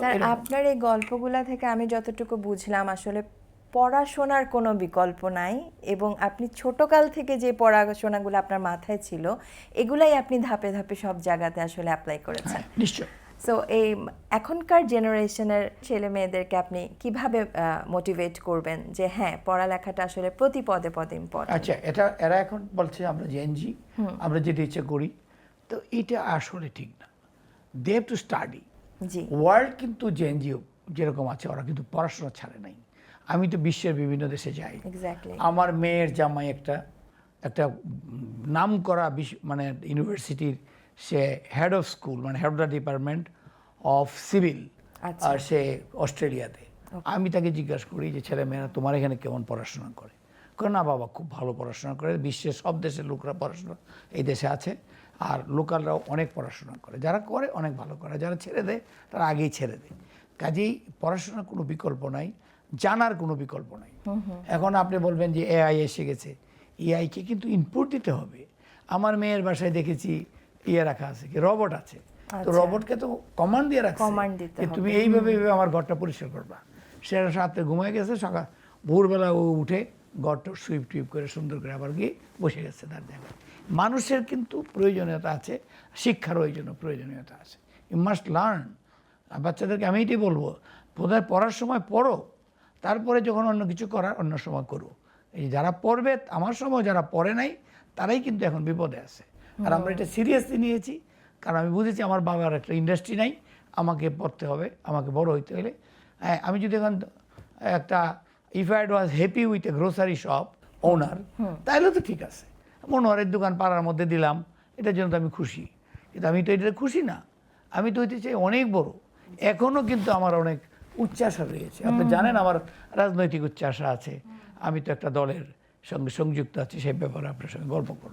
Sir আপনার এই গল্পগুলা থেকে আমি যতটুকু বুঝলাম আসলে পড়াশোনার কোনো বিকল্প নাই এবং আপনি ছোটকাল থেকে যে পড়াশোনাগুলো আপনার মাথায় ছিল এগুলাই আপনি ধাপে ধাপে সব জায়গাতে আসলে অ্যাপ্লাই করেছেন। নিশ্চয়। সো এই এখনকার জেনারেশনের ছেলে মেয়েদেরকে আপনি কিভাবে মোটিভেট করবেন যে হ্যাঁ পড়ালেখাটা আসলে প্রতি পদে পদে ইম্পর্টেন্ট? আচ্ছা, এরা এখন বলছে আমরা জেনজি, আমরা যেটা ইচ্ছে করি, তো এটা আসলে ঠিক না। They have to study. জি, ওয়ার্ল্ড কিন্তু জেনজি যেরকম আছে ওরা কিন্তু পড়াশোনা ছাড়ে নাই। আমি তো বিশ্বের বিভিন্ন দেশে যাই। এক্স্যাক্টলি। আমার মেয়ের জামাই একটা নাম করা মানে ইউনিভার্সিটির সে হেড অফ স্কুল, মানে head of the department of civil, আচ্ছা। আর সে অস্ট্রেলিয়াতে। আমি তাকে জিজ্ঞাসা করি যে ছেলে মেয়েরা তোমার এখানে কেমন পড়াশোনা করে? না বাবা, খুব ভালো পড়াশোনা করে, বিশ্বের সব দেশের লোকরা পড়াশোনা এই দেশে আছে, আর লোকালরাও অনেক পড়াশোনা করে, যারা করে অনেক ভালো করে, যারা ছেড়ে দেয় তারা আগেই ছেড়ে দেয়। কাজেই পড়াশোনার কোনো বিকল্প নাই, জানার কোনো বিকল্প নাই। এখন আপনি বলবেন যে এআই এসে গেছে, এআইকে কিন্তু ইনপুট দিতে হবে। আমার মেয়ের বাসায় দেখেছি রাখা আছে, কি রবট আছে, তো রবটকে তো কমান্ড দিয়ে রাখছে যে তুমি এইভাবে আমার ঘরটা পরিষ্কার করবা। সে রাতে ঘুমায় গেছে, সকাল ভোরবেলা ও উঠে ঘরটা সুইপ টুইপ করে সুন্দর করে আবার গিয়ে বসে গেছে তার জায়গায়। মানুষের কিন্তু প্রয়োজনীয়তা আছে, শিক্ষার ওই জন্য প্রয়োজনীয়তা আছে। You must learn. বাচ্চাদেরকে আমি এটাই বলবো, বোধহয় পড়ার সময় পড়ো, তারপরে যখন অন্য কিছু করার অন্য সময় করো। এই যারা পড়বে আমার সময়, যারা পড়ে নাই তারাই কিন্তু এখন বিপদে আছে। আর আমরা এটা সিরিয়াসলি নিয়েছি, কারণ আমি বুঝেছি আমার বাবার একটা ইন্ডাস্ট্রি নাই, আমাকে পড়তে হবে, আমাকে বড় হইতে হলে। হ্যাঁ, আমি যদি এখন একটা if I was happy with a grocery shop owner, তাহলে তো ঠিক আছে, মনোহরের দোকান পাড়ার মধ্যে দিলাম, এটার জন্য তো আমি খুশি। কিন্তু আমি তো এটা খুশি না, আমি তো হইতে চাই অনেক বড়। এখনও কিন্তু আমার অনেক উচ্চাশা রয়েছে। আপনি জানেন আমার রাজনৈতিক উচ্চাশা আছে, আমি তো একটা দলের সঙ্গে সংযুক্ত আছি, সেই ব্যাপারে আপনার সঙ্গে গল্প করব।